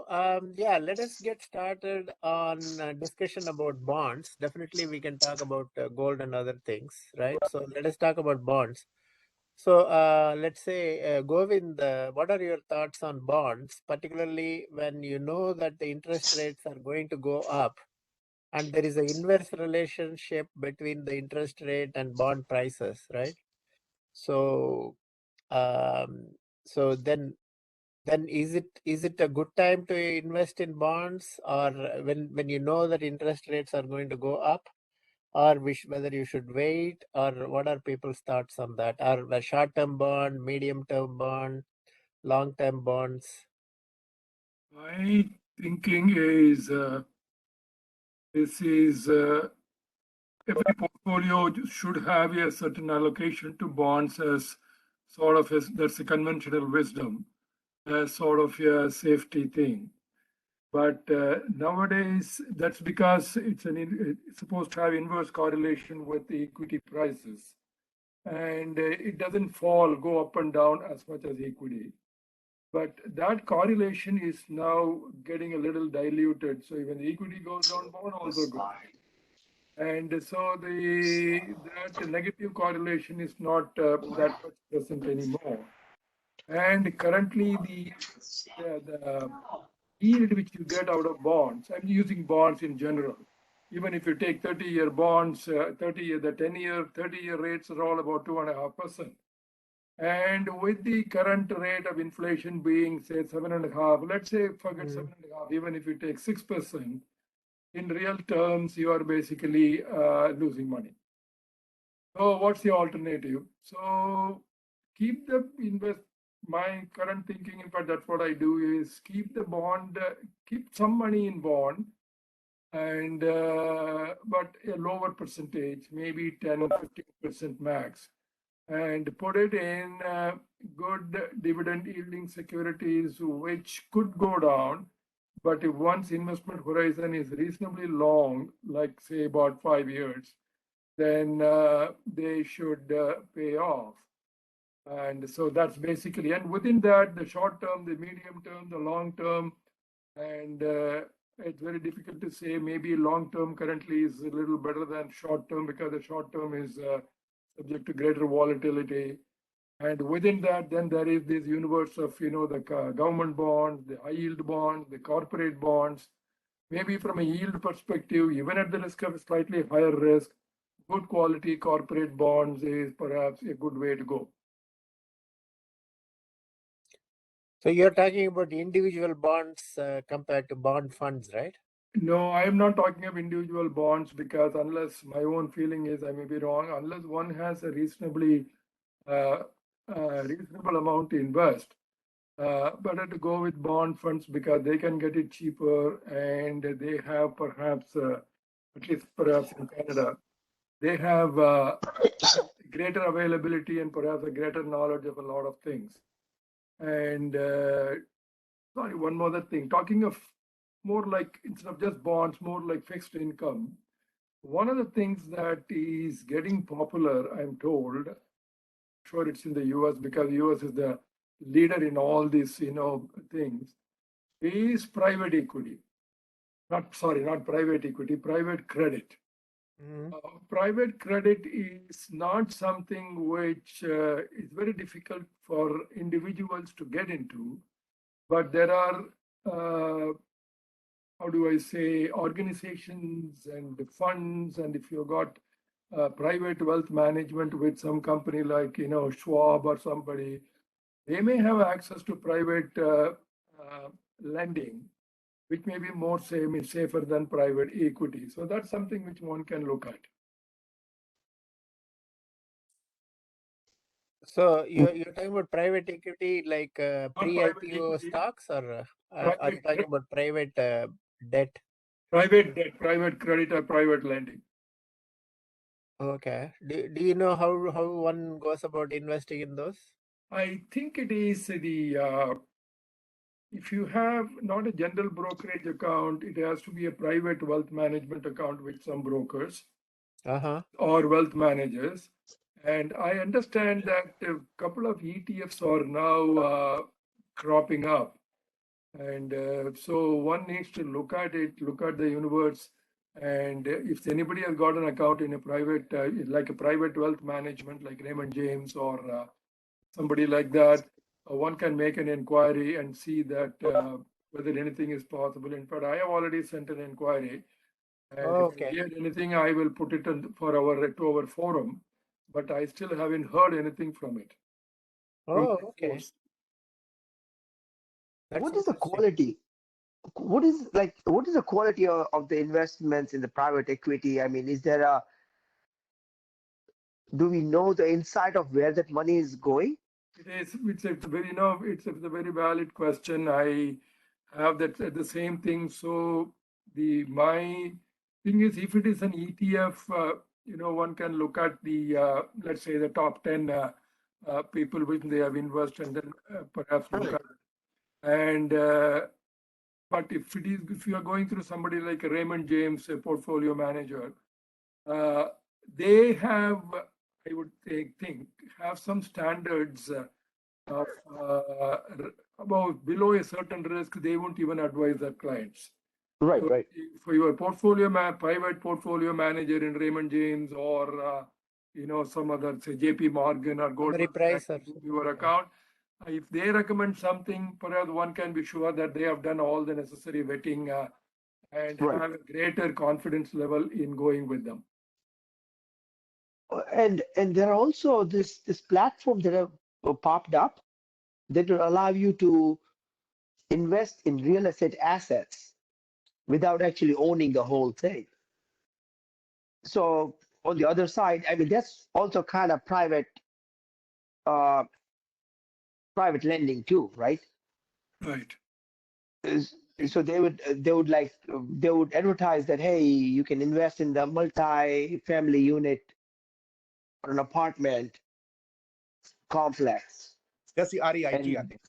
yeah, let us get started on discussion about bonds. Definitely, we can talk about gold and other things, right? So let us talk about bonds. So let's say, Govind, what are your thoughts on bonds, particularly when you know that the interest rates are going to go up and there is an inverse relationship between the interest rate and bond prices, right? So, um, so then is it a good time to invest in bonds, or when you know that interest rates are going to go up, or whether you should wait, or what are people's thoughts on that? Or a short-term bond, medium-term bond, long-term bonds? My thinking is this is every portfolio should have a certain allocation to bonds as sort of that's a conventional wisdom, as sort of a safety thing. But nowadays, that's because it's supposed to have inverse correlation with the equity prices, and it doesn't go up and down as much as equity. But that correlation is now getting a little diluted. So when the equity goes down, bond also goes. And so that negative correlation is not that much present anymore. And currently, the yield which you get out of bonds, I'm using bonds in general. Even if you take 30-year bonds, 30-year, the 10-year, 30-year rates are all about 2.5%. And with the current rate of inflation being, say, 7.5%, let's say forget 7.5%, even if you take 6%, in real terms, you are basically losing money. So what's the alternative? So keep the invest. My current thinking, in fact, that's what I do, is keep the bond, keep some money in bond, and but a lower percentage, maybe 10 or 15% max, and put it in good dividend yielding securities, which could go down. But if one's investment horizon is reasonably long, like say about 5 years, then they should pay off. And so that's basically, and within that, the short term, the medium term, the long term, and it's very difficult to say. Maybe long term currently is a little better than short term because the short term is subject to greater volatility. And within that, then there is this universe of, the government bonds, the high yield bonds, the corporate bonds. Maybe from a yield perspective, even at the risk of a slightly higher risk, good quality corporate bonds is perhaps a good way to go. So you're talking about individual bonds compared to bond funds, right? No, I am not talking of individual bonds, because unless my own feeling is, I may be wrong, unless one has a uh, reasonable amount to invest, better to go with bond funds because they can get it cheaper, and they have perhaps, at least perhaps in Canada, they have greater availability and perhaps a greater knowledge of a lot of things. And sorry, one more thing. Talking of more like, instead of just bonds, more like fixed income. One of the things that is getting popular, I'm told, sure it's in the US because US is the leader in all these, things, is private equity. Not private equity, private credit. Private credit is not something which is very difficult for individuals to get into, but there are, how do I say, organizations and funds, and if you've got private wealth management with some company like, Schwab or somebody, they may have access to private lending, which may be more safer than private equity. So that's something which one can look at. So you're talking about private equity, like pre-IPO equity, stocks, or are you private, talking about private debt? private debt, private credit, or private lending. Okay. Do you know how one goes about investing in those? I think it is if you have not a general brokerage account, it has to be a private wealth management account with some brokers or wealth managers. And I understand that a couple of ETFs are now cropping up. And so one needs to look at it, look at the universe. And if anybody has got an account in a private, like a private wealth management, like Raymond James or somebody like that, one can make an inquiry and see that whether anything is possible. In fact, I have already sent an inquiry, and if I Okay. hear anything, I will put it on for our to our forum. But I still haven't heard anything from it, from Oh, the okay. force. That's What is the interesting. quality? What is the quality of the investments in the private equity? I mean, is there a do we know the insight of where that money is going? It is. It's a very it's a very valid question. I have that the same thing. So the my thing is, if it is an ETF, one can look at the let's say the top 10 people which they have invested, and then perhaps look Right. at it. And but if you are going through somebody like a Raymond James, a portfolio manager, uh, they have, I would think, have some standards of about below a certain risk, they won't even advise their clients. Right, So right. for your private portfolio manager in Raymond James or some other, say JP Morgan or Some Goldman Sachs, reprice or something. your Yeah. account, if they recommend something, perhaps one can be sure that they have done all the necessary vetting and Right. have a greater confidence level in going with them. And there are also this platform that have popped up that will allow you to invest in real estate assets without actually owning the whole thing. So on the other side, I mean, that's also kind of uh, private lending too, right? Right. Is- So they would advertise that, hey, you can invest in the multi-family unit or an apartment complex. That's the REIT, I And think.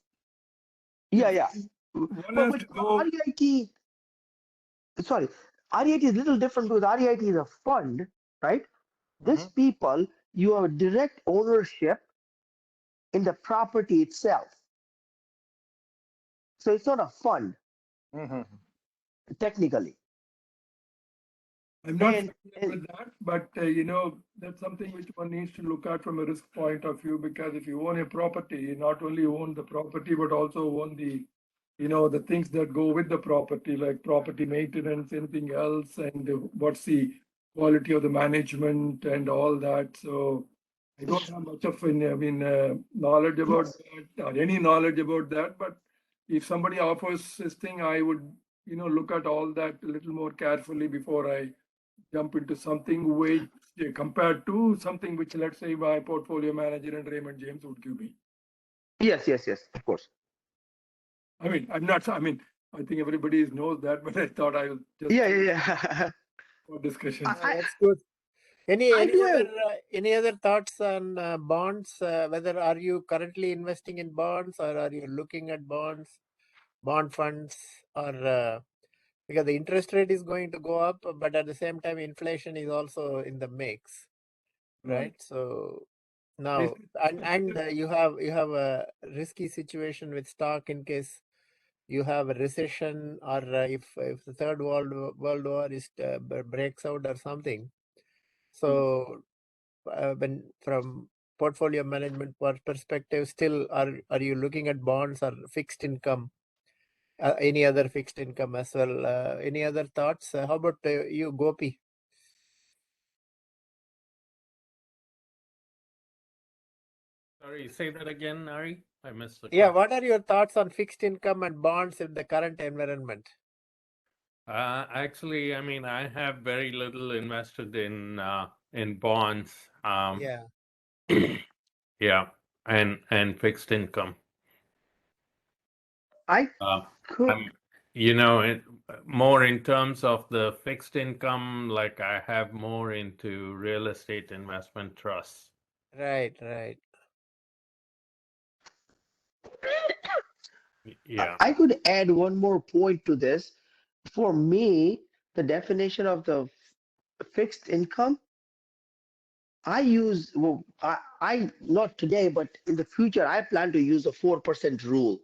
yeah, yeah. One But has but to go. REIT, sorry, REIT is a little different because REIT is a fund, right? These Hmm. people, you have direct ownership in the property itself. So it's not a fund Hmm. I'm technically. not And, familiar and with that, but that's something which one needs to look at from a risk point of view, because if you own a property, you not only own the property but also own the things that go with the property, like property maintenance, anything else, and what's the quality of the management and all that. So I don't have much of knowledge about yes, that or any knowledge about that. But if somebody offers this thing, I would look at all that a little more carefully before I jump into something which compared to something which, let's say, my portfolio manager and Raymond James would give me. yes, of course. I mean, I'm not. I mean, I think everybody knows that, but I thought I would just Yeah, throw it yeah. for discussion. Ah, that's good. Any I any do other have uh, any other thoughts on bonds? Whether are you currently investing in bonds or are you looking at bonds, bond funds, or because the interest rate is going to go up, but at the same time inflation is also in the mix, Right. right? So I, now and you have a risky situation with stock in case you have a recession or if the third world war is breaks out or something. So when from portfolio management perspective, still are you looking at bonds or fixed income? Any other fixed income as well? Any other thoughts? How about you, Gopi? Sorry, say that again, Ari. I missed the Yeah, question. what are your thoughts on fixed income and bonds in the current environment? Actually, I mean, I have very little invested in bonds. Yeah. Yeah, and fixed income. I Uh, could I'm, more in terms of the fixed income, like I have more into real estate investment trusts. Right, right. Yeah. I could add one more point to this. For me, the definition of the fixed income, I use well, I not today, but in the future, I plan to use a 4% rule.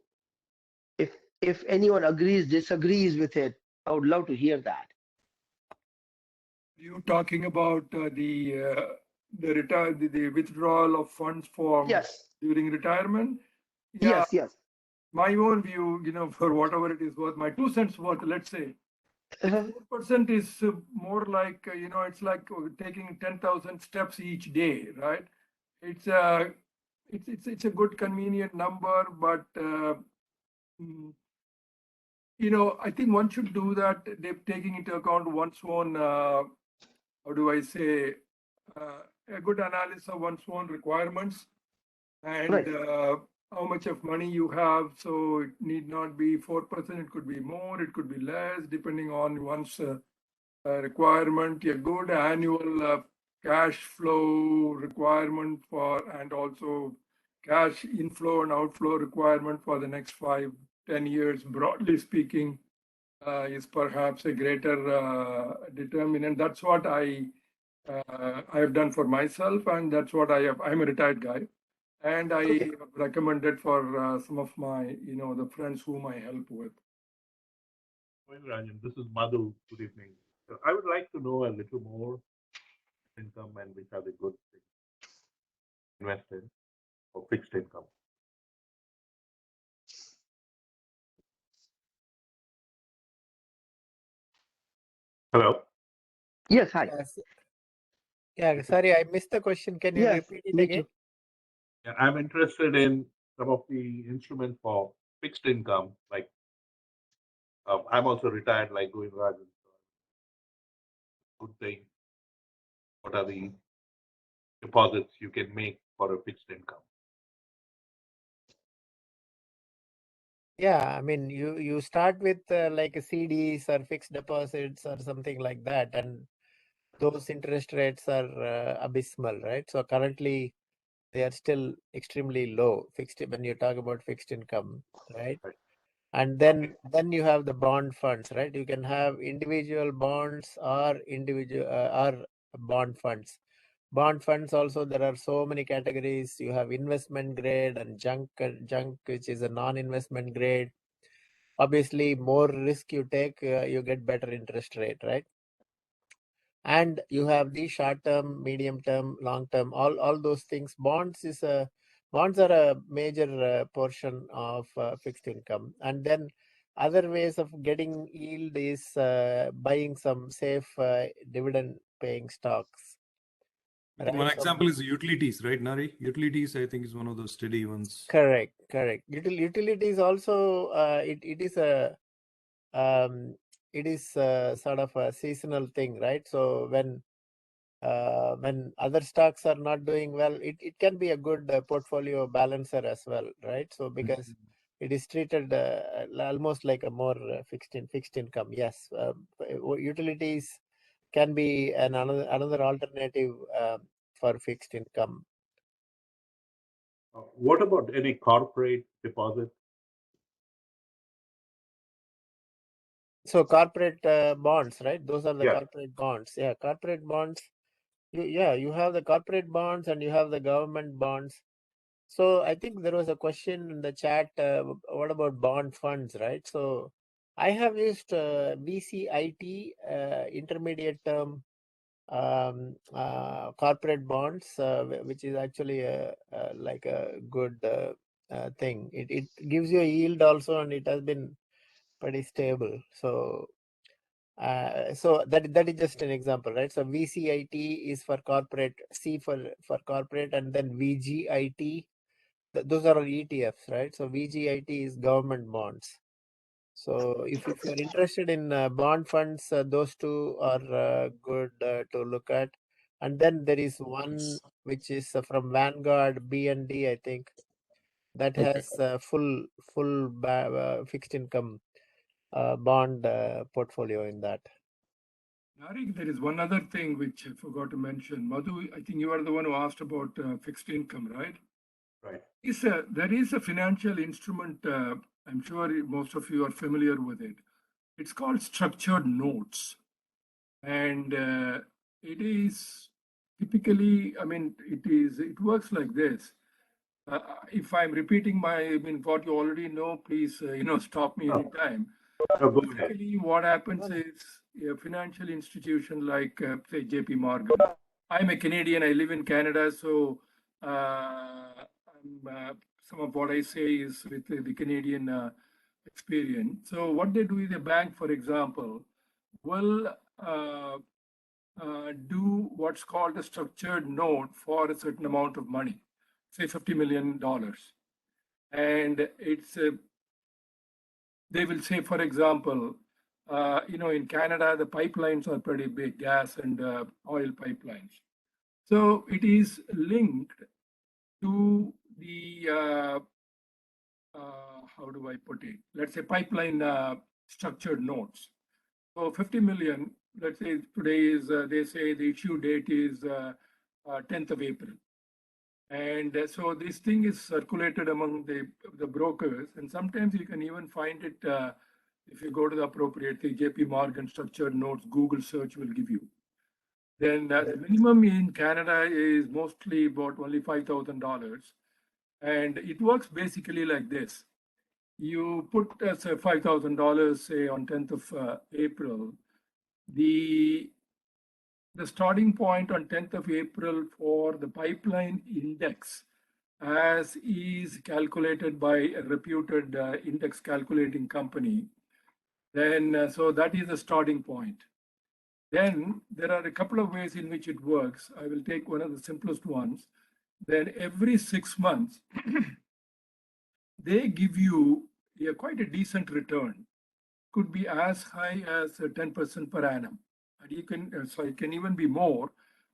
If anyone agrees, disagrees with it, I would love to hear that. You talking about the withdrawal of funds from Yes, during retirement? Yeah, yes. my own view, for whatever it is worth, my 2 cents worth, let's say, Uh-huh. 4% is more like, it's like taking 10,000 steps each day, right? It's a, it's a good convenient number, but, mm, I think one should do that, taking into account one's own, how do I say, a good analysis of one's own requirements and Right. how much of money you have. So it need not be 4%, it could be more, it could be less, depending on one's requirement, a good annual cash flow requirement for, and also cash inflow and outflow requirement for the next 5-10 years, broadly speaking, is perhaps a greater determinant. That's what I have done for myself, and that's what I have. I'm a retired guy, and I Okay. have recommended for some of my, the friends whom I help with. Rajan, this is Madhu. Good evening. So I would like to know a little more income and which are the good things to invest in or fixed income. Hello. Yes, hi. Yes. Yeah, sorry, I missed the question. Can you Yes, repeat it me again? too. Yeah, I'm interested in some of the instruments for fixed income. Like I'm also retired, like going Rajan. So good thing. What are the deposits you can make for a fixed income? Yeah, I mean, you start with like a CDs or fixed deposits or something like that, and those interest rates are abysmal, right? So currently they are still extremely low fixed when you talk about fixed income, right? Right. And then you have the bond funds, right? You can have individual bonds or individual or bond funds. Bond funds also, there are so many categories. You have investment grade and junk, which is a non-investment grade. Obviously, more risk you take, you get better interest rate, right? And you have the short term, medium term, long term, all those things. Bonds are a major portion of fixed income. And then other ways of getting yield is buying some safe dividend paying stocks, I think one right? So example is utilities, right, Nari? Utilities, I think, is one of those steady ones. correct. Utilities also, it is a it is sort of a seasonal thing, right? So when other stocks are not doing well, it can be a good portfolio balancer as well, right? So because it is treated almost like a more fixed income. Yes, utilities can be another alternative for fixed income. What about any corporate deposits? So corporate bonds, right? Those are the Yeah. corporate bonds. Yeah, corporate bonds. You have the corporate bonds and you have the government bonds. So I think there was a question in the chat. What about bond funds, right? So I have used VCIT, intermediate term corporate bonds, which is actually like a good thing. It gives you a yield also, and it has been pretty stable. So that is just an example, right? So VCIT is for corporate, C for corporate, and then VGIT. Those are all ETFs, right? So VGIT is government bonds. So if you're interested in bond funds, those two are good to look at. And then there is one which is from Vanguard BND, I think, that has full fixed income bond portfolio in that. Narik, there is one other thing which I forgot to mention. Madhu, I think you are the one who asked about fixed income, right? Right. There is a financial instrument, I'm sure most of you are familiar with it. It's called structured notes. And it is typically, it works like this. if I'm repeating what you already know, please, stop me anytime. No, go ahead. Basically, what happens is a financial institution like, say, JP Morgan. I'm a Canadian. I live in Canada, so some of what I say is with the Canadian experience. So what they do is a bank, for example, will do what's called a structured note for a certain amount of money, say $50 million. And they will say, for example, in Canada, the pipelines are pretty big, gas and oil pipelines. So it is linked to the, how do I put it? Let's say pipeline structured notes. So 50 million, let's say today is, they say the issue date is 10th of April. And so this thing is circulated among the brokers, and sometimes you can even find it if you go to the appropriate, the JP Morgan structured notes, Google search will give you. Then the minimum in Canada is mostly about only $5,000. And it works basically like this. You put say $5,000, say on 10th of April, the starting point on 10th of April for the pipeline index as is calculated by a reputed index calculating company, then so that is the starting point. Then there are a couple of ways in which it works. I will take one of the simplest ones. Then every 6 months, they give you quite a decent return. Could be as high as 10% per annum. And you can, so it can even be more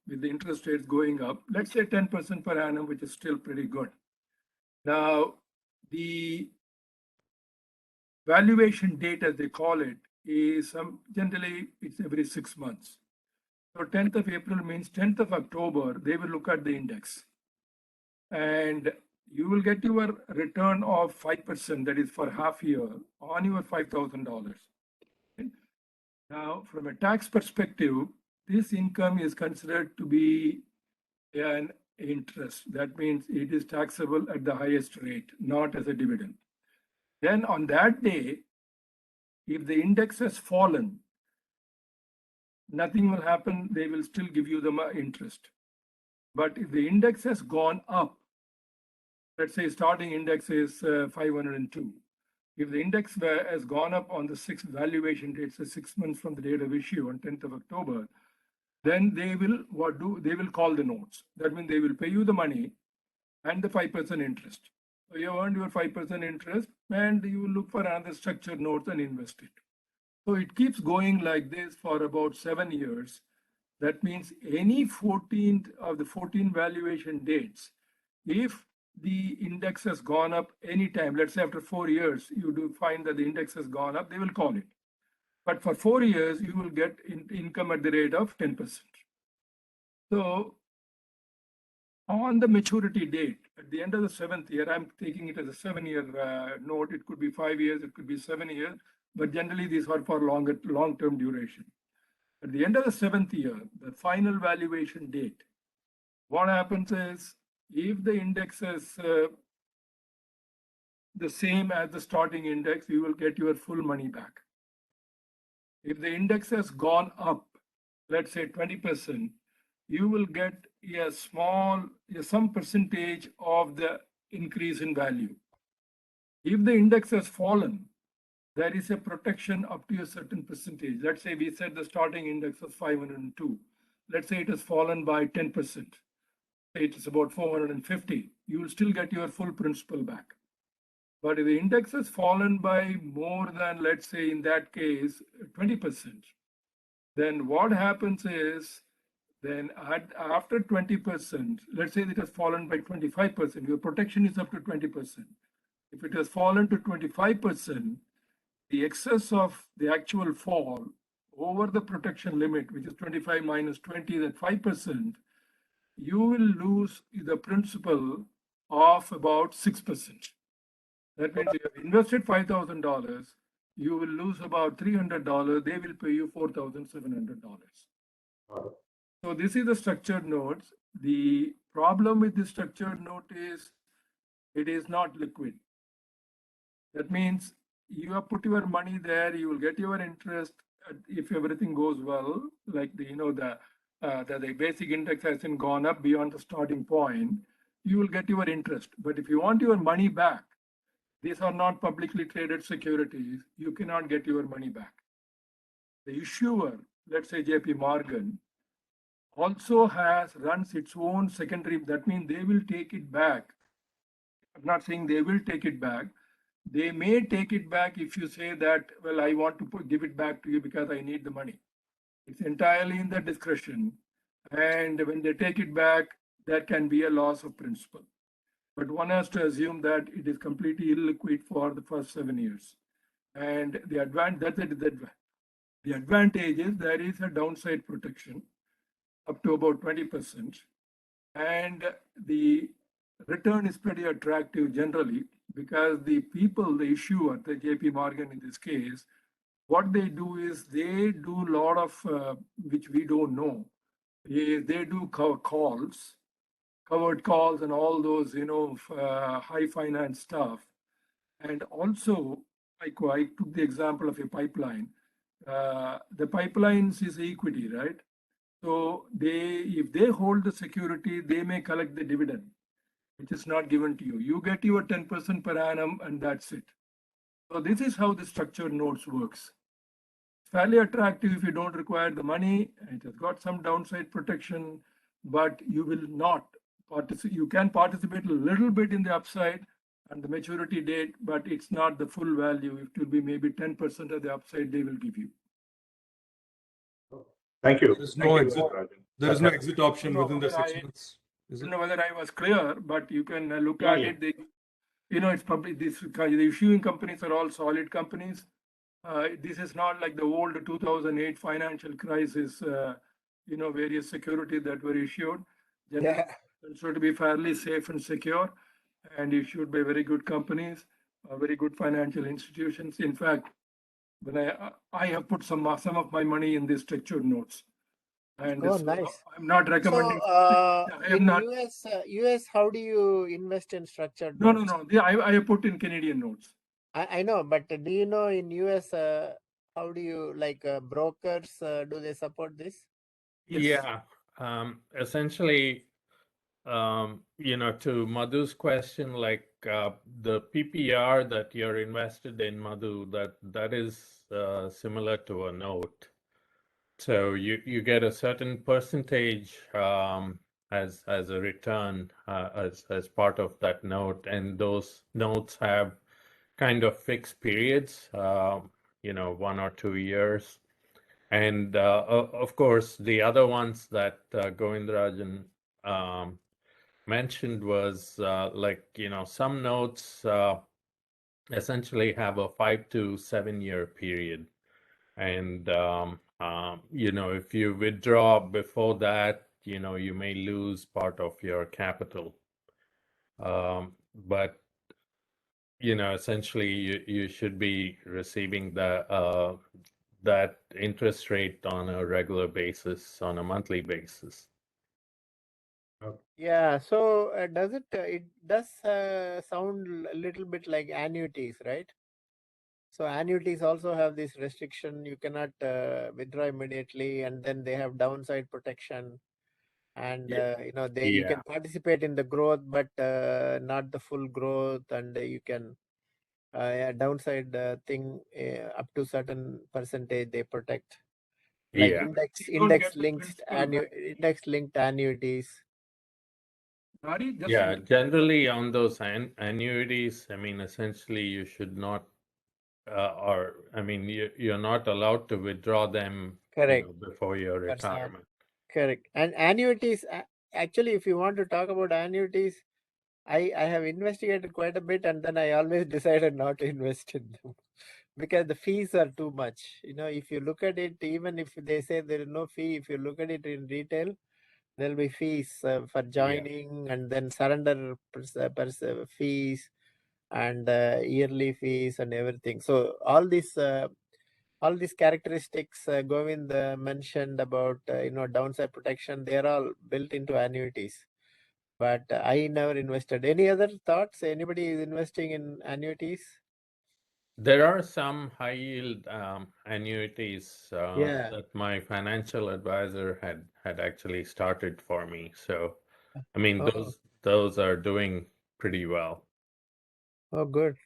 with the interest rates going up. Let's say 10% per annum, which is still pretty good. Now, the valuation date, as they call it, is generally it's every 6 months. So 10th of April means 10th of October, they will look at the index. And you will get your return of 5%, that is for half year, on your $5,000. Now, from a tax perspective, this income is considered to be an interest. That means it is taxable at the highest rate, not as a dividend. Then on that day, if the index has fallen, nothing will happen. They will still give you the interest. But if the index has gone up, let's say starting index is 502. If the index has gone up on the 6th valuation date, so 6 months from the date of issue on 10th of October, then they will they will call the notes. That means they will pay you the money and the 5% interest. So you earned your 5% interest and you will look for another structured notes and invest it. So it keeps going like this for about 7 years. That means any 14th of the 14 valuation dates, if the index has gone up anytime, let's say after 4 years, you do find that the index has gone up, they will call it. But for 4 years, you will get income at the rate of 10%. So on the maturity date, at the end of the 7th year, I'm taking it as a 7-year note. It could be 5 years, it could be 7 years, but generally these are for long-term duration. At the end of the 7th year, the final valuation date, what happens is if the index is the same as the starting index, you will get your full money back. If the index has gone up, let's say 20%, you will get some percentage of the increase in value. If the index has fallen, there is a protection up to a certain percentage. Let's say we said the starting index was 502. Let's say it has fallen by 10%. It is about 450. You will still get your full principal back. But if the index has fallen by more than, let's say in that case, 20%, then what happens is, then after 20%, let's say it has fallen by 25%, your protection is up to 20%. If it has fallen to 25%, the excess of the actual fall over the protection limit, which is 25 minus 20, that 5%, you will lose the principal of about 6%. That means you have invested $5,000, you will lose about $300. They will pay you $4,700. So this is the structured notes. The problem with the structured note is It is not liquid. That means you have put your money there, you will get your interest if everything goes well, like the basic index hasn't gone up beyond the starting point, you will get your interest. But if you want your money back, these are not publicly traded securities, you cannot get your money back. The issuer, let's say JP Morgan, also runs its own secondary. That means they will take it back. I'm not saying they will take it back. They may take it back if you say that, well, I want to give it back to you because I need the money. It's entirely in their discretion. And when they take it back, that can be a loss of principal. But one has to assume that it is completely illiquid for the first 7 years. And the advantage is there is a downside protection up to about 20%. And the return is pretty attractive generally because the people, the issuer, the JP Morgan in this case, what they do is they do a lot of, which we don't know, is they do covered calls and all those, high finance stuff. And also, I took the example of a pipeline. The pipelines is equity, right? So if they hold the security, they may collect the dividend, which is not given to you. You get your 10% per annum and that's it. So this is how the structured notes works. Fairly attractive if you don't require the money. It has got some downside protection, but you will not participate. You can participate a little bit in the upside and the maturity date, but it's not the full value. It will be maybe 10% of the upside they will give you. Thank you. There is Thank no you, exit. Rajan. There is no exit option within the 6 months. I don't know whether I was clear, but you can look Yeah, at yeah. it. It's public. The issuing companies are all solid companies. This is not like the old 2008 financial crisis, various securities that were issued. Generally, considered to be fairly safe and secure and issued by very good companies, very good financial institutions. In fact, when I have put some of my money in these structured notes. And Oh, so nice. I'm not So recommending. I am in not. US, how do you invest in structured No. notes? I have put in Canadian notes. I know, but do you know in US, how do you like brokers? Do they support this? Yes. Yeah. Essentially, to Madhu's question, like the PPR that you're invested in, Madhu, that is similar to a note. So you get a certain percentage as a return as part of that note, and those notes have kind of fixed periods, 1 or 2 years. And of course, the other ones that Govindarajan mentioned was some notes essentially have a 5 to 7 year period. And, if you withdraw before that, you may lose part of your capital. But essentially you should be receiving that interest rate on a regular basis, on a monthly basis. Yeah. So it does sound a little bit like annuities, right? So annuities also have this restriction. You cannot withdraw immediately, and then they have downside protection. And you can participate in the growth, but not the full growth, and you can downside thing up to certain percentage they protect, like Yeah. You don't get the index linked annuities. Nari, just Yeah, generally on those annuities, I mean, essentially you should not, you're not allowed to withdraw them, Correct. before your Percent. retirement. Correct. And annuities, actually, if you want to talk about annuities, I have investigated quite a bit, and then I always decided not to invest in them because the fees are too much. If you look at it, even if they say there is no fee, if you look at it in retail, there'll be fees for joining, and then surrender fees, and yearly fees and everything. So all these characteristics Govind mentioned about downside protection, they're all built into annuities. but I never invested. Any other thoughts? Anybody is investing in annuities? There are some high yield annuities Yeah. that my financial advisor had actually started for me. So, I mean, Oh, those are doing pretty well. oh, good.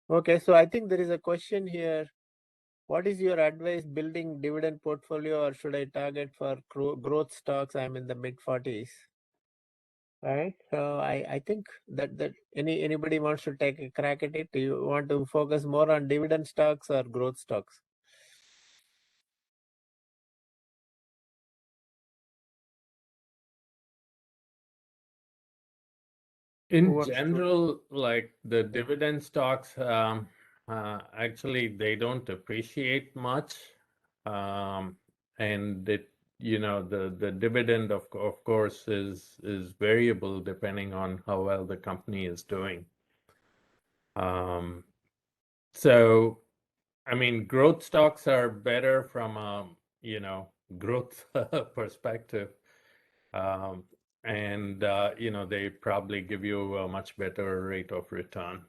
Okay, so I think there is a question here. What is your advice building dividend portfolio, or should I target for growth stocks? I'm in the mid 40s. Right. So I think that anybody wants to take a crack at it. Do you want to focus more on dividend stocks or growth stocks? Who In wants to? general, like the dividend stocks, actually they don't appreciate much, and the dividend of course is variable depending on how well the company is doing. So, I mean, growth stocks are better from a growth perspective. And they probably give you a much better rate of return.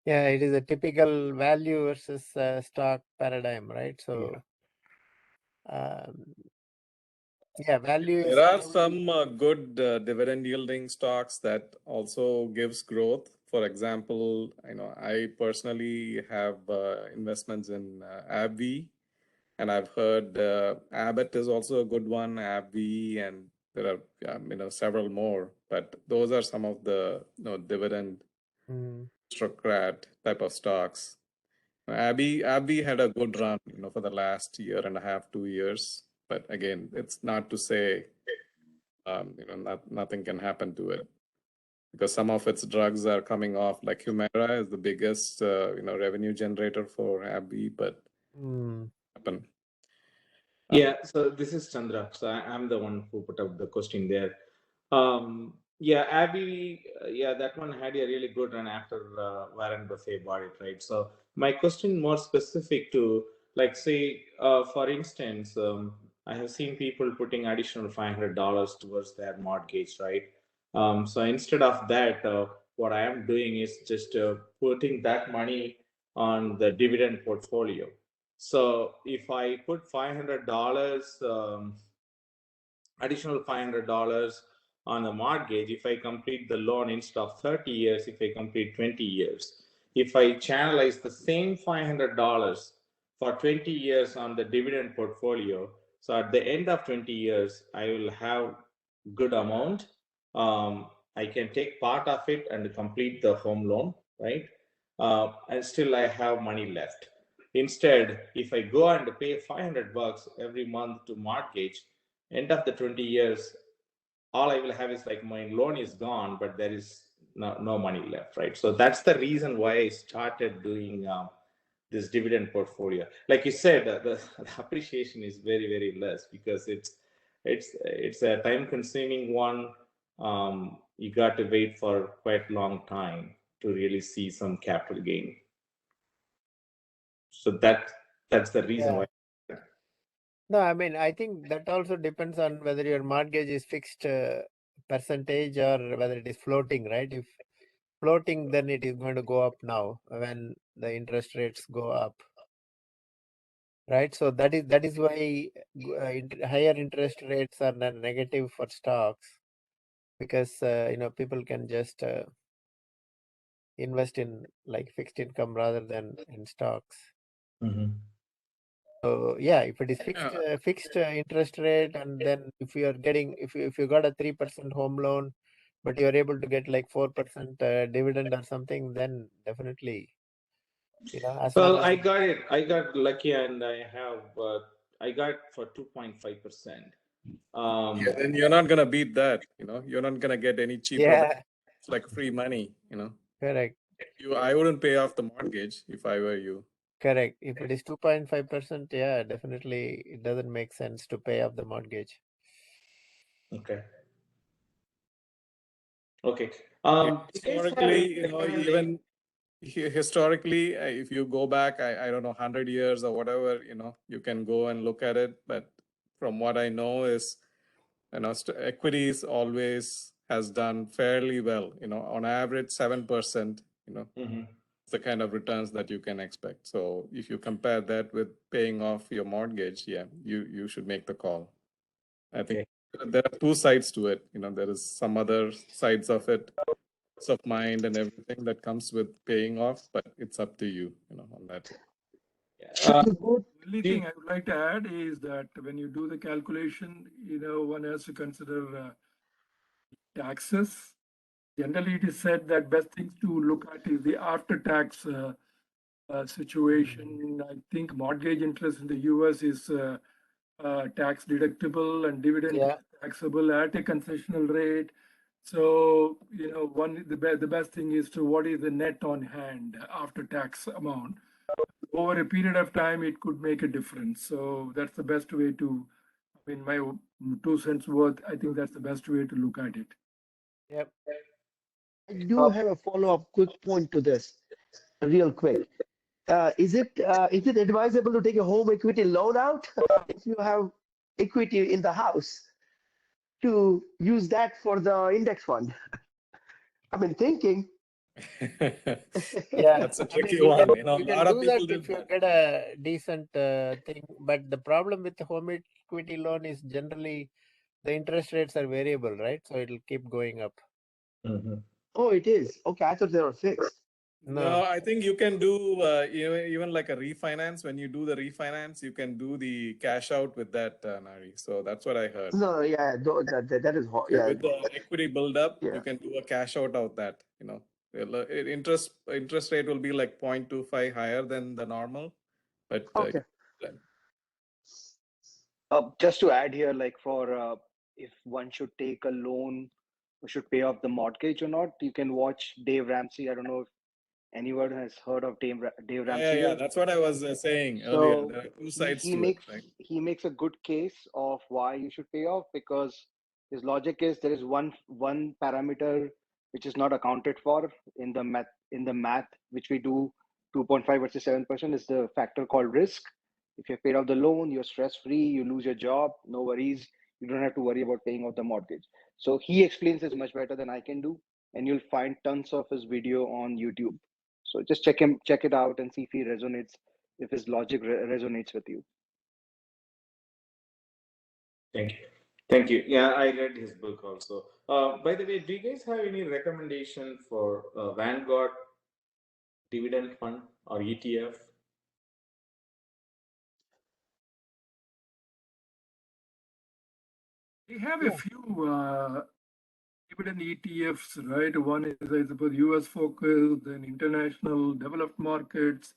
Yeah, it is a typical value versus stock paradigm, right? So, yeah, value is There are some good dividend yielding stocks that also gives growth. For example, I personally have investments in AbbVie, and I've heard Abbott is also a good one, AbbVie, and there are several more. But those are some of the dividend aristocrat type of stocks. AbbVie had a good run, for the last year and a half, 2 years. But again, it's not to say nothing can happen to it, because some of its drugs are coming off. Like Humira is the biggest revenue generator for AbbVie, but happen. Yeah, so this is Chandra. So I'm the one who put up the question there. Yeah, Abby, yeah, that one had a really good run after Warren Buffett bought it, right? So my question more specific to, like, say, for instance, I have seen people putting additional $500 towards their mortgage, right? So instead of that, what I am doing is just putting that money on the dividend portfolio. So if I put $500, additional $500 on a mortgage, if I complete the loan instead of 30 years, if I complete 20 years, if I channelize the same $500 for 20 years on the dividend portfolio, so at the end of 20 years, I will have good amount. I can take part of it and complete the home loan, right? And still I have money left. Instead, if I go and pay $500 every month to mortgage, end of the 20 years, all I will have is like my loan is gone, but there is no money left, right? So that's the reason why I started doing this dividend portfolio. Like you said, the appreciation is very, very less because it's a time consuming one. You got to wait for quite a long time to really see some capital gain. So that's the reason why. No, I mean, I think that also depends on whether your mortgage is fixed percentage or whether it is floating, right? If floating, then it is going to go up now when the interest rates go up, right? So that is why higher interest rates are negative for stocks, because people can just invest in like fixed income rather than in stocks. So yeah, if it is fixed interest rate, and then if you are getting if you got a 3% home loan, but you are able to get like 4% dividend or something, then definitely, as Well, long as I got lucky, and I got for 2.5%. Yeah, then you're not gonna beat that. You're not gonna get any cheaper. yeah, It's like free money. correct. I wouldn't pay off the mortgage if I were you. Correct. If it is 2.5%, yeah, definitely it doesn't make sense to pay off the mortgage. Okay. Okay. Historically, historically, if you go back, I don't know, 100 years or whatever, you can go and look at it. But from what I know is, equities always has done fairly well, on average 7%, the kind of returns that you can expect. So if you compare that with paying off your mortgage, yeah, you should make the call. I think there are two sides to it. There is some other sides of it, peace of mind and everything that comes with paying off, but it's up to you, on that. The only thing I would like to add is that when you do the calculation, one has to consider taxes. Generally, it is said that best things to look at is the after-tax situation. I think mortgage interest in the US is tax deductible and dividend Yeah. taxable at a concessional rate. So, the best thing is to what is the net on hand after tax amount. Over a period of time, it could make a difference. So that's the best way to, my 2 cents worth, I think that's the best way to look at it. Yep. I do have a follow-up quick point to this, real quick. Is it advisable to take a home equity loan out if you have equity in the house to use that for the index fund? I've been thinking. Yeah, That's a I mean, tricky you one. can A you can lot of do that people did if you that. get a decent thing. But the problem with the home equity loan is generally the interest rates are variable, right? So it'll keep going up. Oh, it is. Okay, I thought they were fixed. No, No. I think you can do even like a refinance. When you do the refinance, you can do the cash out with that, Nari. So that's what I heard. No, yeah, that is So yeah, with the equity build up, yeah. you can do a cash out of that. Interest rate will be like 0.25 higher than the normal, but Okay. Just to add here, like for if one should take a loan or should pay off the mortgage or not, you can watch Dave Ramsey. I don't know if anyone has heard of Dave Ramsey yeah. here. That's what I was saying earlier. So There are two he, sides he to it, makes right? he makes a good case of why you should pay off, because his logic is there is one parameter which is not accounted for in the math which we do. 2.5 versus 7% is the factor called risk. If you paid off the loan, you're stress free, you lose your job, no worries, you don't have to worry about paying off the mortgage. So he explains this much better than I can do, and you'll find tons of his video on YouTube. So just check it out and see if he resonates, if his logic resonates with you. Thank you. Yeah, I read his book also. By the way, do you guys have any recommendation for Vanguard dividend fund or ETF? We have a few dividend ETFs, right? One is, I suppose, US focused, then international developed markets,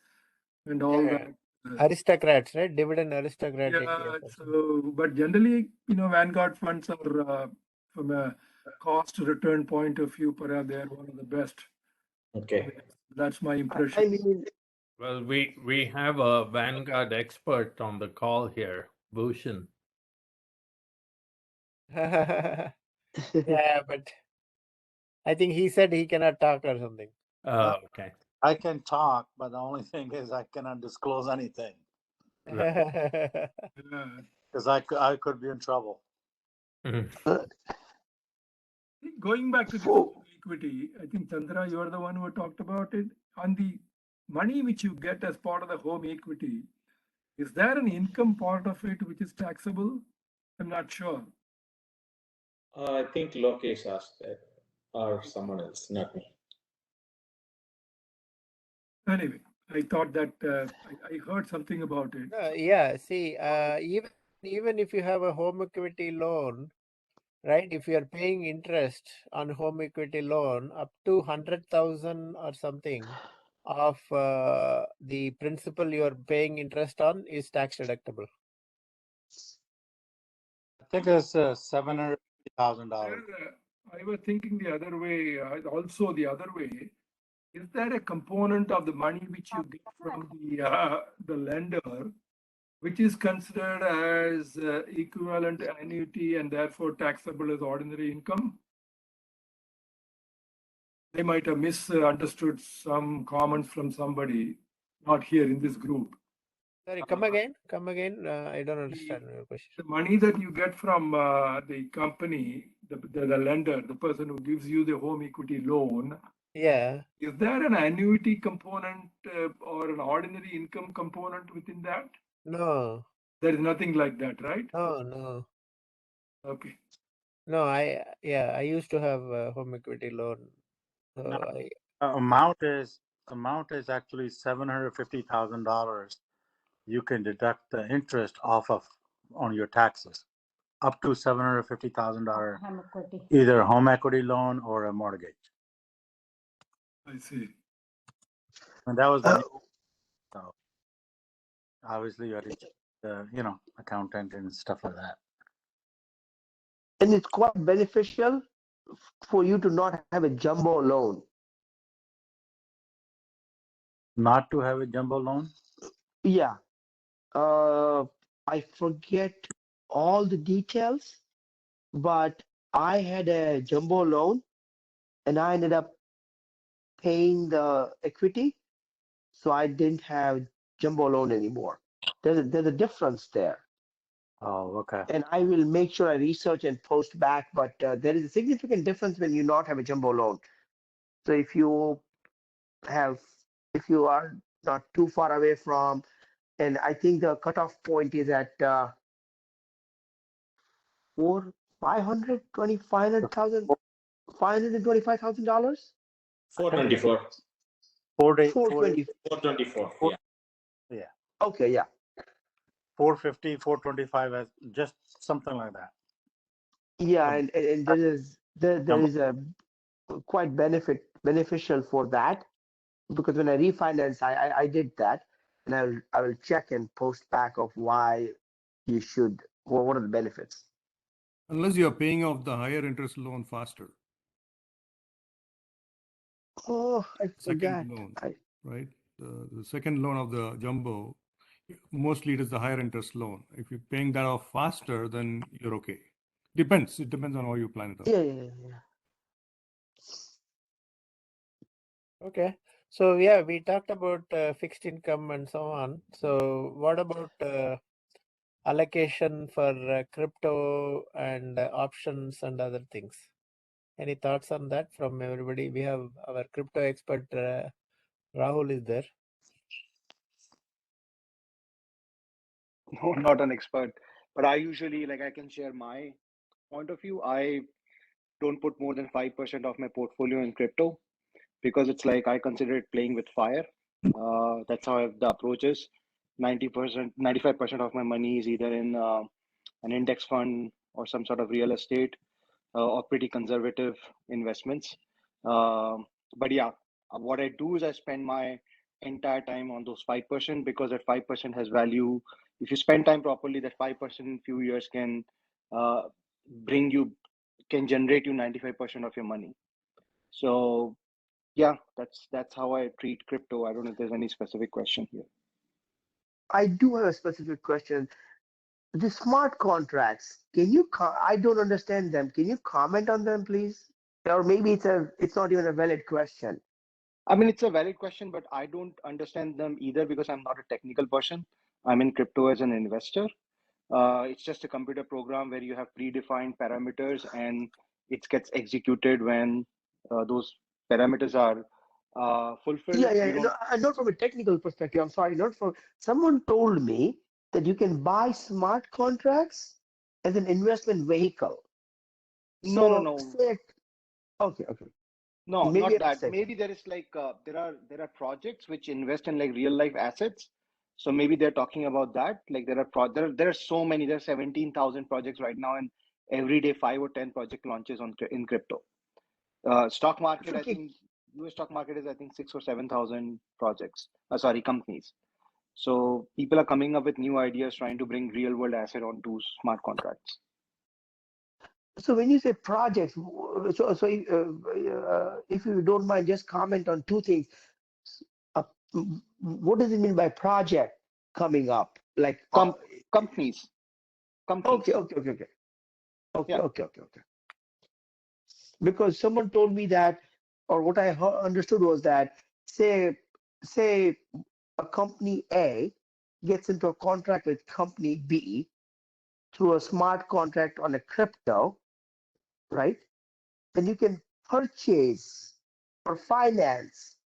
and all that. Aristocrats, right? Dividend aristocrat. Yeah. So, but generally, Vanguard funds are from a cost return point of view, perhaps they are one of the best. Okay. That's my impression. I mean, Well, we have a Vanguard expert on the call here, Bhushan. Yeah, but I think he said he cannot talk or something. Okay. I can talk, but the only thing is I cannot disclose anything Right. because I could be in trouble. Going back to the home equity, I think Chandra, you are the one who talked about it. On the money which you get as part of the home equity, is there an income part of it which is taxable? I'm not sure. I think Lokesh asked that, or someone else, not me. Anyway, I thought that I heard something about it. Yeah, see, even if you have a home equity loan, right? If you are paying interest on home equity loan up to 100,000 or something of the principal you are paying interest on is tax deductible. I think it's $750,000. I was thinking the other way, also the other way. Is there a component of the money which you get from the lender, which is considered as equivalent annuity and therefore taxable as ordinary income? they might have misunderstood some comments from somebody, not here in this group. Sorry, come again. Come again. I don't The, understand your question. the money that you get from the company, the lender, the person who gives you the home equity loan, Yeah. is there an annuity component or an ordinary income component within that? No. There is nothing like that, right? No. No. Okay. No. I used to have a home equity loan. So No, I. amount is actually $750,000. You can deduct the interest off of on your taxes, up to $750,000, either a home equity loan or a mortgage. I see. And that was the so obviously you had to check the accountant and stuff like that. And it's quite beneficial for you to not have a jumbo loan. Not to have a jumbo loan? Yeah. I forget all the details, but I had a jumbo loan and I ended up paying the equity, so I didn't have jumbo loan anymore. There's a difference there. Oh, okay. And I will make sure I research and post back, but there is a significant difference when you not have a jumbo loan. So if you are not too far away from, and I think the cutoff point is at 525,000 $525,000. 424. 420. 424. Four- Yeah. Yeah. Okay, yeah. 450, 425, just something like that. Yeah, Um, and there is a quite beneficial for that, because when I refinance, I did that, and I will check and post back of why you should, or what are the benefits. Unless you're paying off the higher interest loan faster. Oh, I forgot. Second loan, right? The second loan of the jumbo, mostly it is the higher interest loan. If you're paying that off faster, then you're okay. Depends. It depends on how you plan it out. Yeah. Okay. So yeah, we talked about fixed income and so on. So what about allocation for crypto and options and other things? Any thoughts on that from everybody? We have our crypto expert Rahul is there. No, not an expert, but I usually, like, I can share my point of view. I don't put more than 5% of my portfolio in crypto because it's like I consider it playing with fire. That's how the approach is. 90%, 95% of my money is either in an index fund or some sort of real estate or pretty conservative investments. But yeah, what I do is I spend my entire time on those 5% because that 5% has value. If you spend time properly, that 5% in few years can uh, generate you 95% of your money. So yeah, that's how I treat crypto. I don't know if there's any specific question here. I do have a specific question. The smart contracts, I don't understand them. Can you comment on them, please? Or maybe it's not even a valid question. I mean, it's a valid question, but I don't understand them either because I'm not a technical person. I'm in crypto as an investor. It's just a computer program where you have predefined parameters and it gets executed when those parameters are fulfilled. You No, don't. not from a technical perspective. I'm sorry, not from. Someone told me that you can buy smart contracts as an investment vehicle. No, no, So no. say, okay. No, Maybe not I'm that. mistaken. Maybe there is like there are projects which invest in like real life assets. So maybe they're talking about that. Like there are so many. There are 17,000 projects right now, and every day 5 or 10 project launches in crypto. Stock market, I Okay. think US stock market is I think 6 or 7,000 projects. Sorry, companies. So people are coming up with new ideas, trying to bring real world asset onto smart contracts. So when you say projects, if you don't mind, just comment on two things. Uh, what does it mean by project coming up? Like, Companies. okay. Yeah. Because someone told me that or what I understood was that say a company A gets into a contract with company B through a smart contract on a crypto, right? Then you can purchase or finance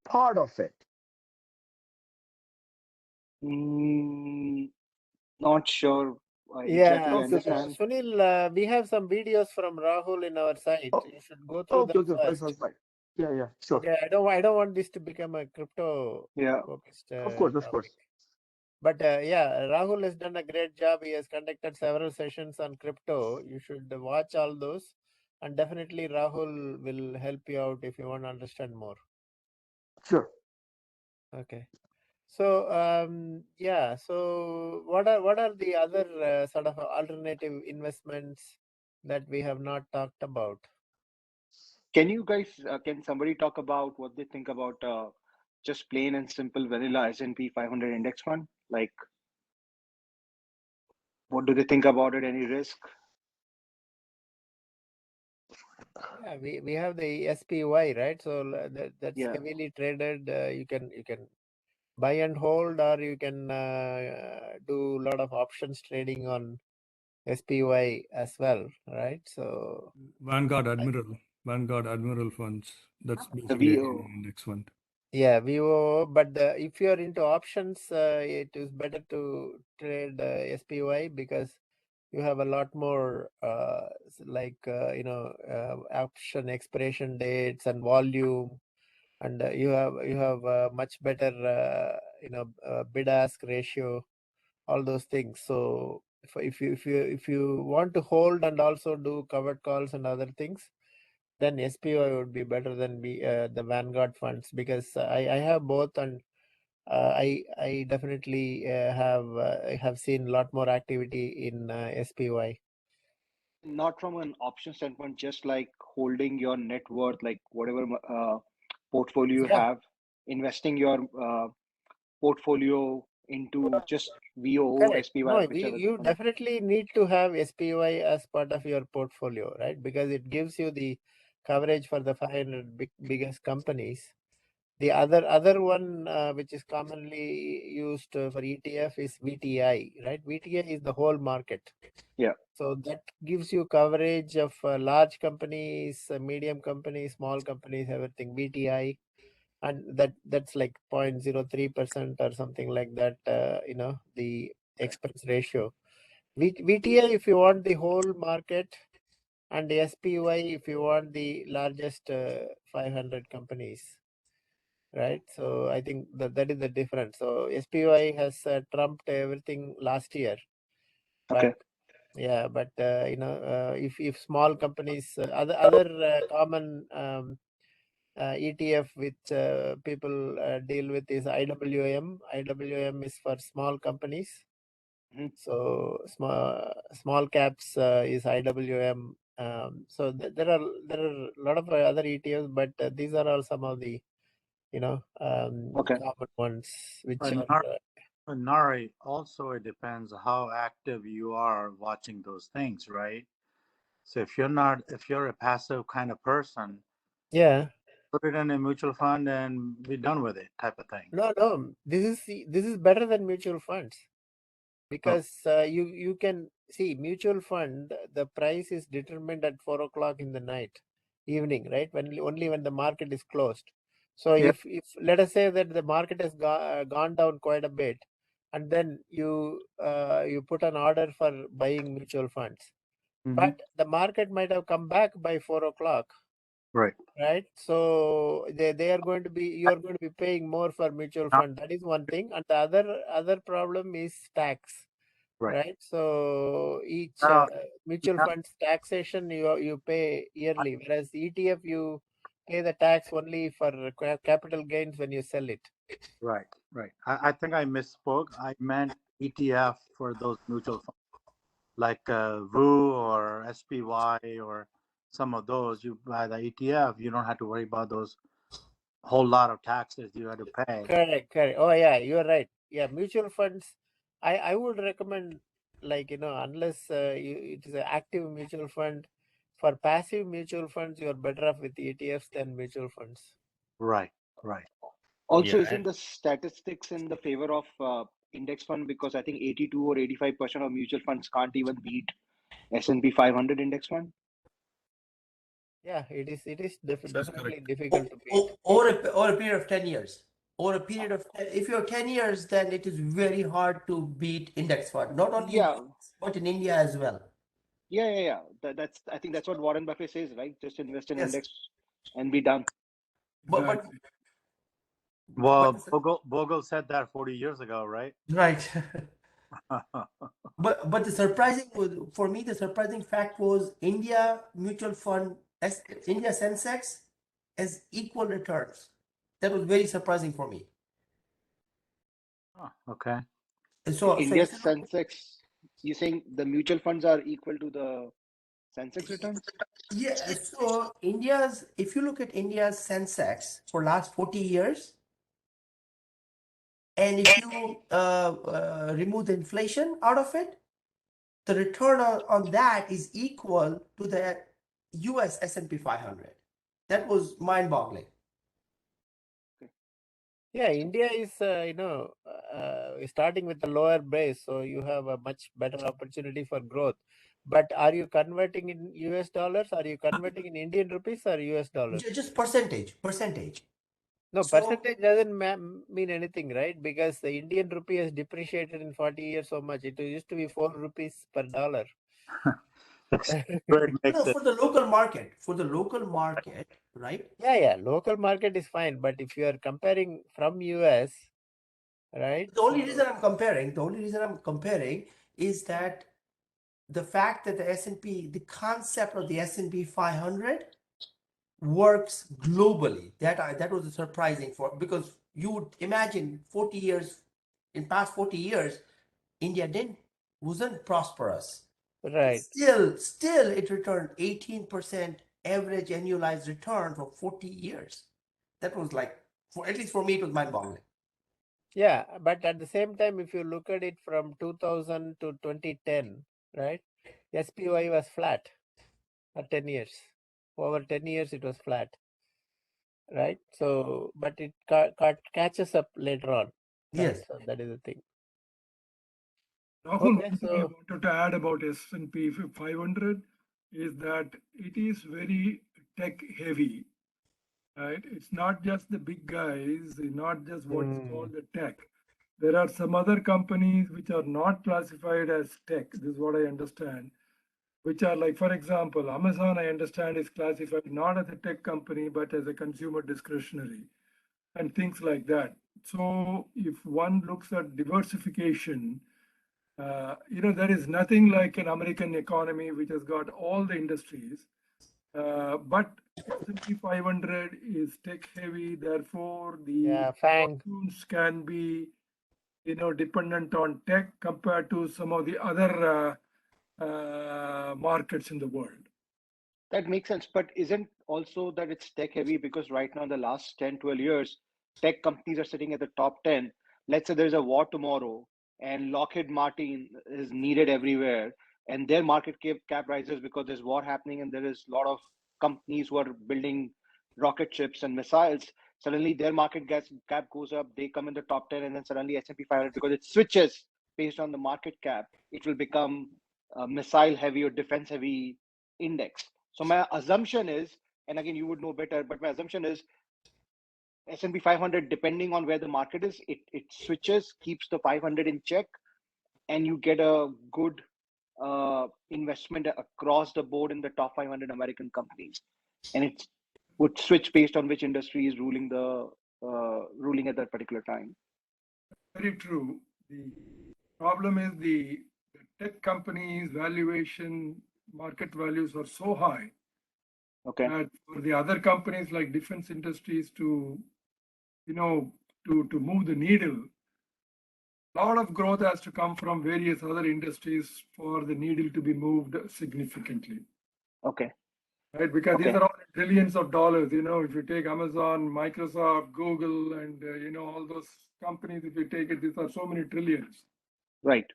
part of it. Not sure I Yeah, exactly Okay, okay. understand. Sunil, we have some videos from Rahul in our site. Oh, You should go through okay, them okay, fine, fine, first. fine. Yeah, sure. Okay, I don't want this to become a crypto Yeah. focused Of course. topic. But yeah, Rahul has done a great job. He has conducted several sessions on crypto. You should watch all those, and definitely Rahul will help you out if you want to understand more. Sure. Okay. So yeah. So what are the other sort of alternative investments that we have not talked about? Can you guys, can somebody talk about what they think about just plain and simple vanilla S&P 500 index fund? Like, what do they think about it? Any risk? Yeah, we have the SPY, right? So that's Yeah. heavily traded. You can buy and hold, or you can do a lot of options trading on SPY as well, right? So Vanguard Admiral funds. That's The basically VO. an index fund. yeah, VO. But if you are into options, it is better to trade SPY because you have a lot more like option expiration dates and volume, and you have much better bid ask ratio, all those things. So if you want to hold and also do covered calls and other things, then SPY would be better than the Vanguard funds, because I have both, and I definitely have seen a lot more activity in SPY. Not from an option standpoint, just like holding your net worth, like whatever portfolio you Yeah. have, investing your portfolio into just VO, Correct. SPY, No, whichever. you definitely need to have SPY as part of your portfolio, right? Because it gives you the coverage for the 500 biggest companies. The other one which is commonly used for ETF is VTI, right? VTI is the whole market. Yeah. So that gives you coverage of large companies, medium companies, small companies, everything. VTI, and that's like 0.03% or something like that. The expense ratio. VTI if you want the whole market, and the SPY if you want the largest 500 companies, right? So I think that is the difference. So SPY has trumped everything last year, but Okay. yeah, but if small companies, other common ETF which people deal with is IWM. IWM is for small companies. Mhm. So small caps is IWM. So there are a lot of other ETFs, but these are all some of the Okay. common ones which But are Nari, also it depends how active you are watching those things, right? So if you're a passive kind of person, yeah. put it in a mutual fund and be done with it, type of thing. No, this is better than mutual funds, because you can see mutual fund, the price is determined at 4 o'clock in the night, evening, right? Only when the market is closed. So Yeah. if let us say that the market has gone down quite a bit, and then you put an order for buying mutual funds, but the market might have come back by 4 o'clock. Right. Right. So they are going to be, you are going to be paying more for mutual fund. That is one thing. And the other problem is tax. Right. Right. So each Now, mutual now, funds taxation you pay yearly, whereas ETF you pay the tax only for capital gains when you sell it. right. I think I misspoke. I meant ETF for those mutual funds, like VU or SPY or some of those. You buy the ETF, you don't have to worry about those whole lot of taxes you had to pay. Correct. Oh yeah, you're right. Yeah, mutual funds. I would recommend, like unless it is an active mutual fund, for passive mutual funds, you're better off with ETFs than mutual funds. Right, right. Also, Yeah, isn't the statistics in the favor of index fund, because I think 82 or 85% of mutual funds can't even beat S&P 500 index fund? Yeah, it is. It is That's definitely correct. difficult to beat. Over a period of 10 years. Over a period of, if you're 10 years, then it is very hard to beat index fund, not only in Yeah, US, but in India as well. yeah. That's, I think that's what Warren Buffett says, right? Just invest in Yes. index and be done. But, Exactly. Well, Bogle said that 40 years ago, right? right. But the surprising was, for me, the surprising fact was India mutual fund, India Sensex has equal returns. That was very surprising for me. Oh, okay. And so India's if you look, Sensex, you saying the mutual funds are equal to the Sensex returns? yeah, so if you look at India's Sensex for last 40 years, and if you remove the inflation out of it, the return on that is equal to the US S&P 500. That was mind-boggling. Yeah, India is starting with a lower base, so you have a much better opportunity for growth. But are you converting in US dollars? Are you converting in Indian rupees or US dollars? Just percentage. No, So percentage doesn't mean anything, right? Because the Indian rupee has depreciated in 40 years so much. It used to be 4 rupees per dollar. Trade makes it. for the local market, right? Yeah. Local market is fine, but if you are comparing from US, right? The only reason I'm comparing is that the fact that the concept of the S&P 500 works globally. That was surprising because you would imagine in past 40 years, India wasn't prosperous. Right. Still it returned 18% average annualized return for 40 years. That was like, at least for me, it was mind-boggling. Yeah, but at the same time, if you look at it from 2000 to 2010, right? SPY was flat for 10 years. Over 10 years, it was flat, right? So, but it catches up later on, right? Yes. So that is the thing. Rahul, Okay, one thing I so wanted to add about S&P 500 is that it is very tech heavy, right? It's not just the big guys, not just what's called the tech. There are some other companies which are not classified as tech. This is what I understand, which are like, for example, Amazon, I understand, is classified not as a tech company, but as a consumer discretionary and things like that. So if one looks at diversification, there is nothing like an American economy which has got all the industries, but S&P 500 is tech heavy. Therefore, the yeah, Fang. fortunes can be, dependent on tech compared to some of the other markets in the world. That makes sense, but isn't also that it's tech heavy, because right now in the last 10, 12 years, tech companies are sitting at the top 10. Let's say there's a war tomorrow and Lockheed Martin is needed everywhere and their market cap rises because there's war happening and there is a lot of companies who are building rocket ships and missiles. Suddenly their market cap goes up, they come in the top 10, and then suddenly S&P 500, because it switches based on the market cap, it will become a missile heavy or defense heavy index. So my assumption is, and again, you would know better, but my assumption is S&P 500, depending on where the market is, it switches, keeps the 500 in check, and you get a good investment across the board in the top 500 American companies. And it would switch based on which industry is ruling at that particular time. Very true. The problem is the tech companies' valuation, market values are so high. Okay. That for the other companies like defense industries to move the needle, a lot of growth has to come from various other industries for the needle to be moved significantly. Okay. Right, because Okay. these are all trillions of dollars. If you take Amazon, Microsoft, Google, and all those companies, if you take it, these are so many trillions. Right.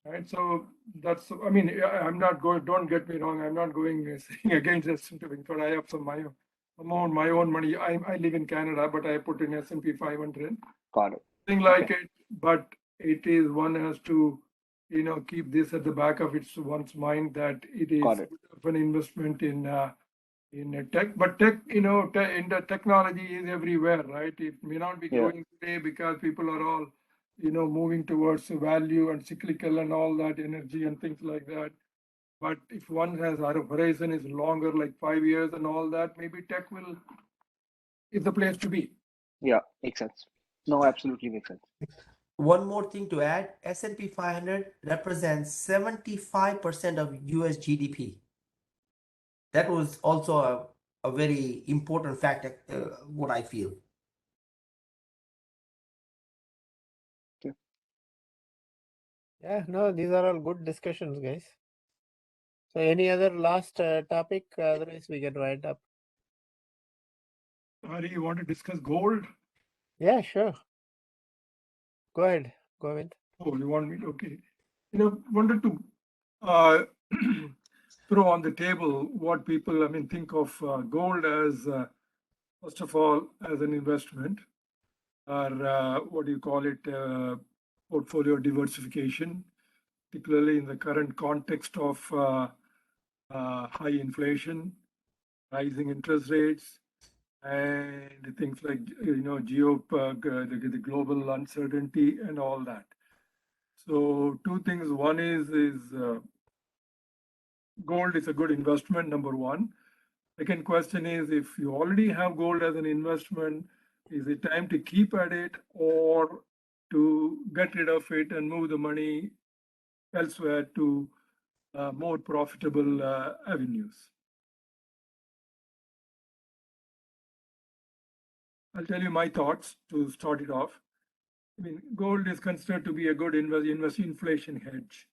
right? So that's, I mean, I'm not going, don't get me wrong, I'm not going saying against S&P, but I have some my own money. I live in Canada, but I put in S&P 500. Got it. Thing like it, but it is, one has to, keep this at the back of one's mind that it is Got it. an investment in a tech, but tech, in the technology is everywhere, right? It may not be Yeah. growing today because people are all, moving towards value and cyclical and all that energy and things like that. But if one has our horizon is longer, like 5 years and all that, maybe tech is the place to be. Yeah, makes sense. No, absolutely makes sense. One more thing to add, S&P 500 represents 75% of US GDP. That was also a very important factor, what I feel. Yeah, no, these are all good discussions, guys. So any other last topic? Otherwise, we can wind up. Hari, you want to discuss gold? Yeah, sure. Go ahead, Govind. Oh, you want me to? Okay. Wanted to throw on the table what people, think of gold as, first of all, as an investment, or what do you call it, portfolio diversification, particularly in the current context of high inflation, rising interest rates, and things like, the global uncertainty and all that. So two things. One is gold is a good investment, number one. Second question is, if you already have gold as an investment, is it time to keep at it or to get rid of it and move the money elsewhere to more profitable avenues? I'll tell you my thoughts to start it off. Gold is considered to be a good inflation hedge.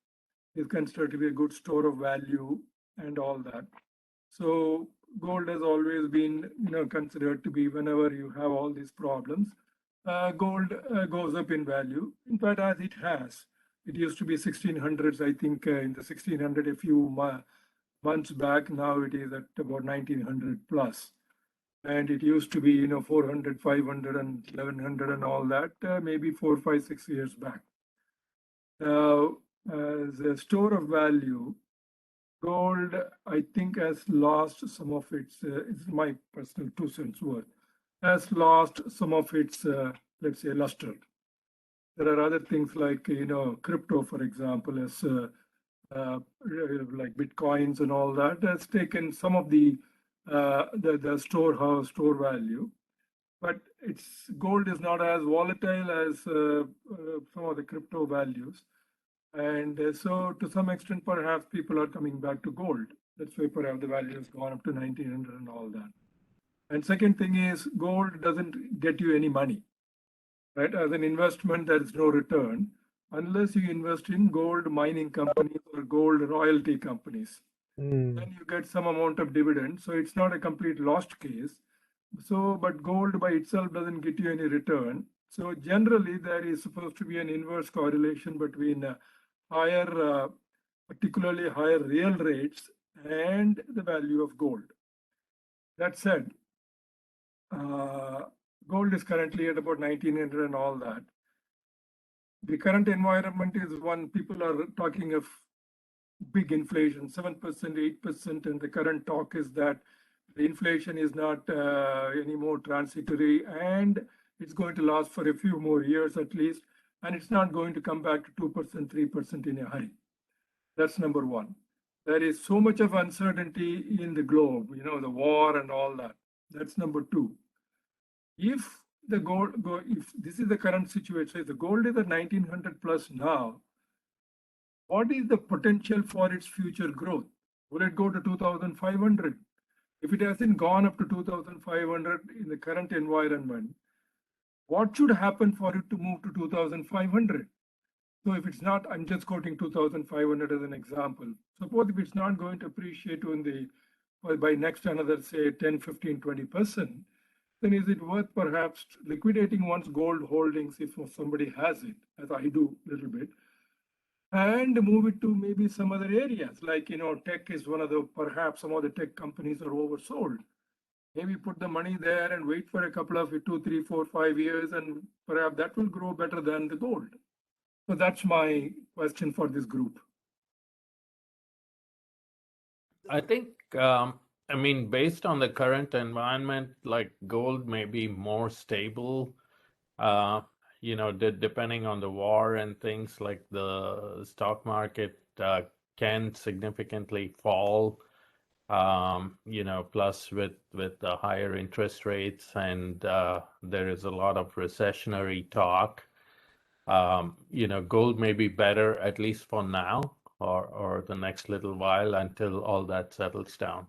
Is considered to be a good store of value and all that. So gold has always been, considered to be, whenever you have all these problems, gold goes up in value. In fact, as it has, it used to be 1600s, I think, in the 1600 a few months back. Now it is at about 1900 plus. And it used to be, 400, 500 and 1100 and all that, maybe 4, 5, 6 years back. Now, as a store of value, gold, I think, has lost some of its, it's my personal 2 cents worth, has lost some of its, let's say, luster. There are other things like, crypto, for example, as like Bitcoins and all that, has taken some of the store value. But gold is not as volatile as some of the crypto values. And so to some extent, perhaps people are coming back to gold. That's why perhaps the value has gone up to 1900 and all that. And second thing is, gold doesn't get you any money, right? As an investment, there is no return unless you invest in gold mining companies or gold royalty companies. Then you get some amount of dividend. So it's not a complete lost case. So, but gold by itself doesn't get you any return. So generally, there is supposed to be an inverse correlation between higher, particularly higher real rates and the value of gold. That said, gold is currently at about 1900 and all that. The current environment is one, people are talking of big inflation, 7%, 8%, and the current talk is that the inflation is not any more transitory and it's going to last for a few more years at least, and it's not going to come back to 2%, 3% in a hurry. That's number one. There is so much of uncertainty in the globe, the war and all that. That's number two. If the if this is the current situation, if the gold is at 1900 plus now, what is the potential for its future growth? Will it go to 2500? If it hasn't gone up to 2500 in the current environment, what should happen for it to move to 2500? So if it's not, I'm just quoting 2,500 as an example. Suppose if it's not going to appreciate by next another, say, 10, 15, 20%, then is it worth perhaps liquidating one's gold holdings if somebody has it, as I do a little bit, and move it to maybe some other areas. Like, tech is one of the, perhaps some of the tech companies are oversold. Maybe put the money there and wait for a couple of 2, 3, 4, 5 years, and perhaps that will grow better than the gold. So that's my question for this group. I think, I mean, based on the current environment, like gold may be more stable. Depending on the war and things, like the stock market can significantly fall. Plus with the higher interest rates, and there is a lot of recessionary talk. Gold may be better, at least for now, or the next little while until all that settles down.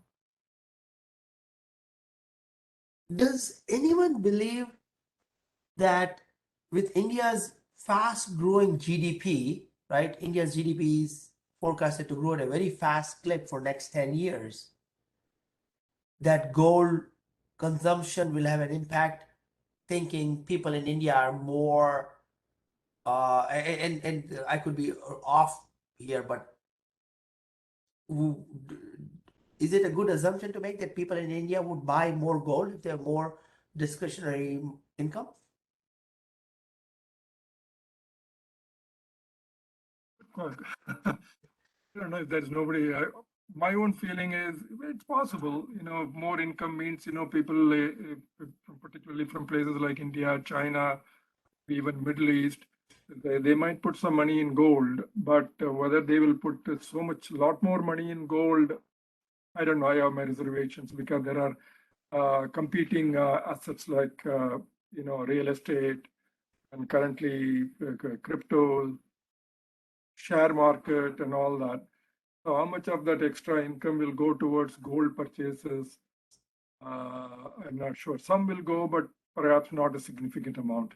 Does anyone believe that with India's fast growing GDP, right? India's GDP is forecasted to grow at a very fast clip for next 10 years, that gold consumption will have an impact, thinking people in India are more, and I could be off here, but is it a good assumption to make that people in India would buy more gold if they have more discretionary income? I don't know if there's nobody. My own feeling is it's possible. More income means people, particularly from places like India, China, even Middle East, they might put some money in gold. But whether they will put lot more money in gold, I don't know. I have my reservations because there are competing assets like real estate and currently crypto, share market, and all that. So how much of that extra income will go towards gold purchases? I'm not sure. Some will go, but perhaps not a significant amount.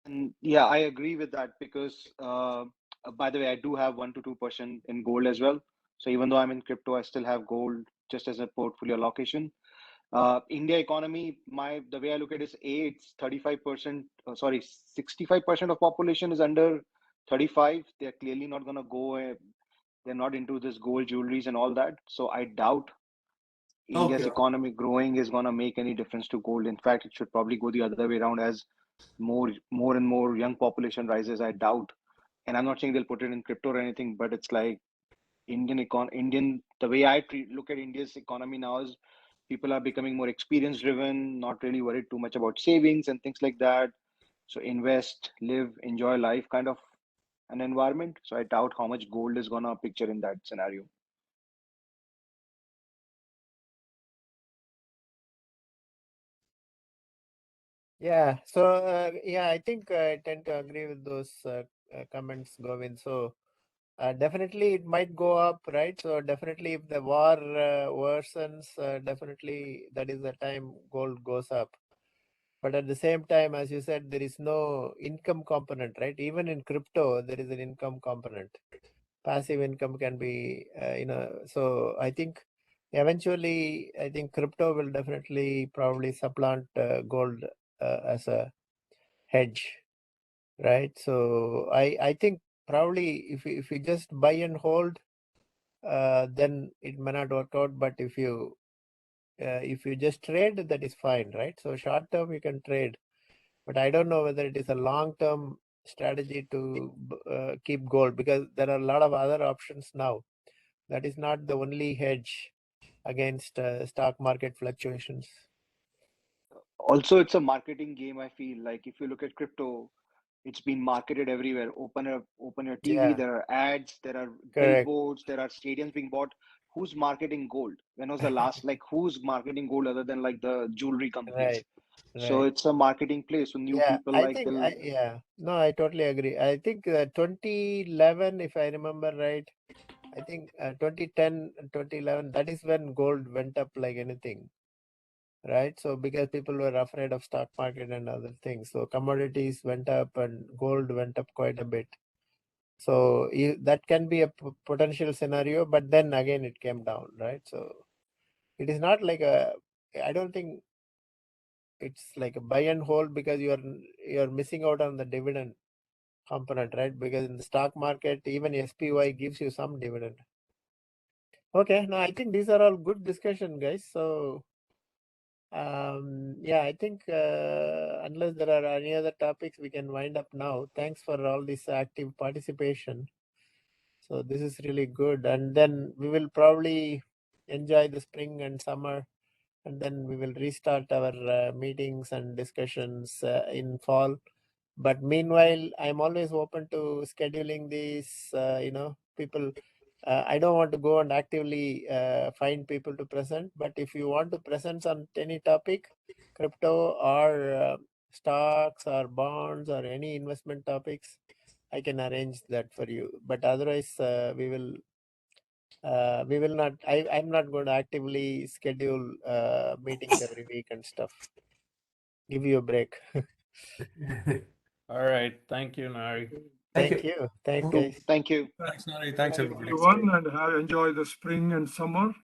And yeah, I agree with that because, by the way, I do have 1 to 2% in gold as well. So even though I'm in crypto, I still have gold just as a portfolio allocation. India economy, the way I look at it is, it's 35%, 65% of population is under 35. They're clearly not going to go, they're not into this gold jewelries and all that. So I doubt India's Okay. economy growing is going to make any difference to gold. In fact, it should probably go the other way around as more and more young population rises. I doubt, and I'm not saying they'll put it in crypto or anything, but it's like the way I look at India's economy now is people are becoming more experience driven, not really worried too much about savings and things like that. So invest, live, enjoy life kind of an environment. So I doubt how much gold is gonna picture in that scenario. Yeah. So yeah, I think I tend to agree with those comments, Govind. So definitely it might go up, right? So definitely if the war worsens, definitely that is the time gold goes up. But at the same time, as you said, there is no income component, right? Even in crypto, there is an income component. Passive income can be, so I think eventually, I think crypto will definitely probably supplant gold as a hedge, right? So I think probably if you just buy and hold, then it may not work out. But if you just trade, that is fine, right? So short term you can trade, but I don't know whether it is a long term strategy to keep gold, because there are a lot of other options now. That is not the only hedge against stock market fluctuations. Also, it's a marketing game. I feel like if you look at crypto, it's been marketed everywhere. Open your TV, Yeah, there are ads, there are correct. billboards, there are stadiums being bought. Who's marketing gold? When was the last, like, who's marketing gold other than like the jewelry companies? Right, So right. it's a marketing play. So new Yeah, people I like think they'll no, I totally agree. I think 2011, if I remember right, I think 2010, 2011, that is when gold went up like anything, right? So because people were afraid of stock market and other things, so commodities went up and gold went up quite a bit. So that can be a potential scenario, but then again it came down, right? So it is not like I don't think it's like a buy and hold because you're missing out on the dividend. component, right? Because in the stock market, even SPY gives you some dividend. Okay, now I think these are all good discussion, guys. So yeah, I think unless there are any other topics, we can wind up now. Thanks for all this active participation. So this is really good. And then we will probably enjoy the spring and summer, and then we will restart our meetings and discussions in fall. But meanwhile, I'm always open to scheduling these, people. I don't want to go and actively find people to present, but if you want to present on any topic, crypto or stocks or bonds or any investment topics, I can arrange that for you. But otherwise, we will not. I'm not going to actively schedule meetings every week and stuff. Give you a break. All right. Thank you, Nari. Thank you. Thanks, guys. Thank you. Thanks, Nari. Thanks, everybody. Everyone, and have enjoy the spring and summer.